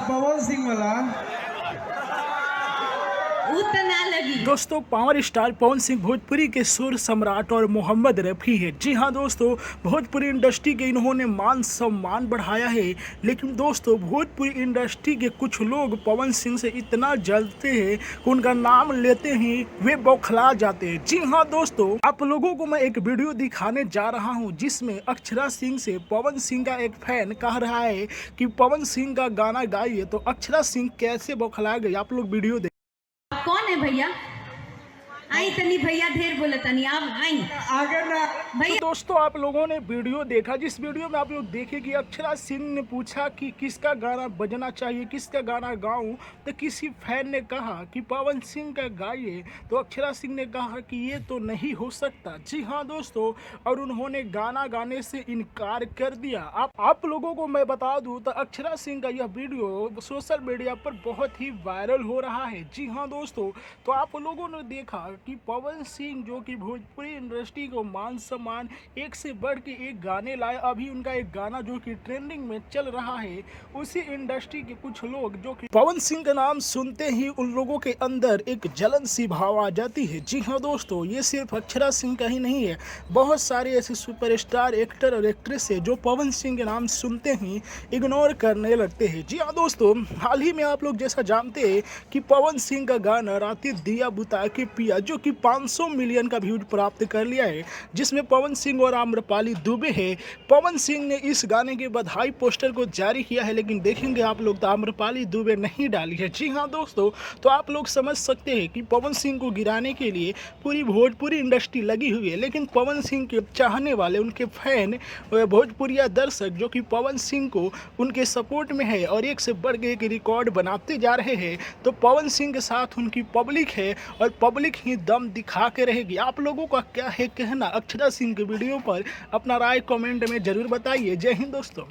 पवन सिंह वाला उतना लगी। दोस्तों पावर स्टार पवन सिंह भोजपुरी के सुर सम्राट और मोहम्मद रफ़ी है। जी हाँ दोस्तों, भोजपुरी इंडस्ट्री के इन्होंने मान सम्मान बढ़ाया है। लेकिन दोस्तों भोजपुरी इंडस्ट्री के कुछ लोग पवन सिंह से इतना जलते हैं कि उनका नाम लेते ही वे बौखला जाते हैं। जी हाँ दोस्तों, आप लोगों को मैं एक वीडियो दिखाने जा रहा हूँ जिसमें अक्षरा सिंह से पवन सिंह का एक फैन कह रहा है कि पवन सिंह का गाना गाइए, तो अक्षरा सिंह कैसे बौखला गई। आप लोग वीडियो देख। कौन है भैया? आई तनी भैया ढेर बोले तनी आप आई आगे ना भैया। तो दोस्तों आप लोगों ने वीडियो देखा, जिस वीडियो में आप लोग देखे कि अक्षरा सिंह ने पूछा कि किसका गाना बजना चाहिए, किसका गाना गाऊं, तो किसी फैन ने कहा कि पवन सिंह का गाइए, तो अक्षरा सिंह ने कहा कि ये तो नहीं हो सकता। जी हाँ दोस्तों, और उन्होंने गाना गाने से इनकार कर दिया। आप लोगों को मैं बता दूं तो अक्षरा सिंह का यह वीडियो सोशल मीडिया पर बहुत ही वायरल हो रहा है। जी हाँ दोस्तों, तो आप लोगों ने देखा कि पवन सिंह जो कि भोजपुरी इंडस्ट्री को मान सम्मान एक से बढ़ के एक गाने लाए। अभी उनका एक गाना जो कि ट्रेंडिंग में चल रहा है, उसी इंडस्ट्री के कुछ लोग जो कि पवन सिंह का नाम सुनते ही उन लोगों के अंदर एक जलन सी भाव आ जाती है। जी हाँ दोस्तों, ये सिर्फ अक्षरा सिंह का ही नहीं है, बहुत सारे ऐसे सुपरस्टार एक्टर और एक्ट्रेस है जो पवन सिंह के नाम सुनते ही इग्नोर करने लगते हैं। जी हाँ दोस्तों, हाल ही में आप लोग जैसा जानते हैं कि पवन सिंह का गाना राती दिया बुता के पिया जो कि 500 मिलियन का व्यूज प्राप्त कर लिया है, जिसमें पवन सिंह और आम्रपाली दुबे है। पवन सिंह ने इस गाने के बधाई पोस्टर को जारी किया है, लेकिन देखेंगे आप लोग तो आम्रपाली दुबे नहीं डाली है। जी हाँ दोस्तों, तो आप लोग समझ सकते हैं कि पवन सिंह को गिराने के लिए पूरी भोजपुरी इंडस्ट्री लगी हुई है। लेकिन पवन सिंह के चाहने वाले, उनके फैन, भोजपुरिया दर्शक जो कि पवन सिंह को उनके सपोर्ट में है और एक से बढ़ के एक रिकॉर्ड बनाते जा रहे हैं, तो पवन सिंह के साथ उनकी पब्लिक है और पब्लिक ही दम दिखा के रहेगी। आप लोगों का क्या है कहना अक्षरा सिंह के वीडियो पर? अपना राय कमेंट में जरूर बताइए। जय हिंद दोस्तों।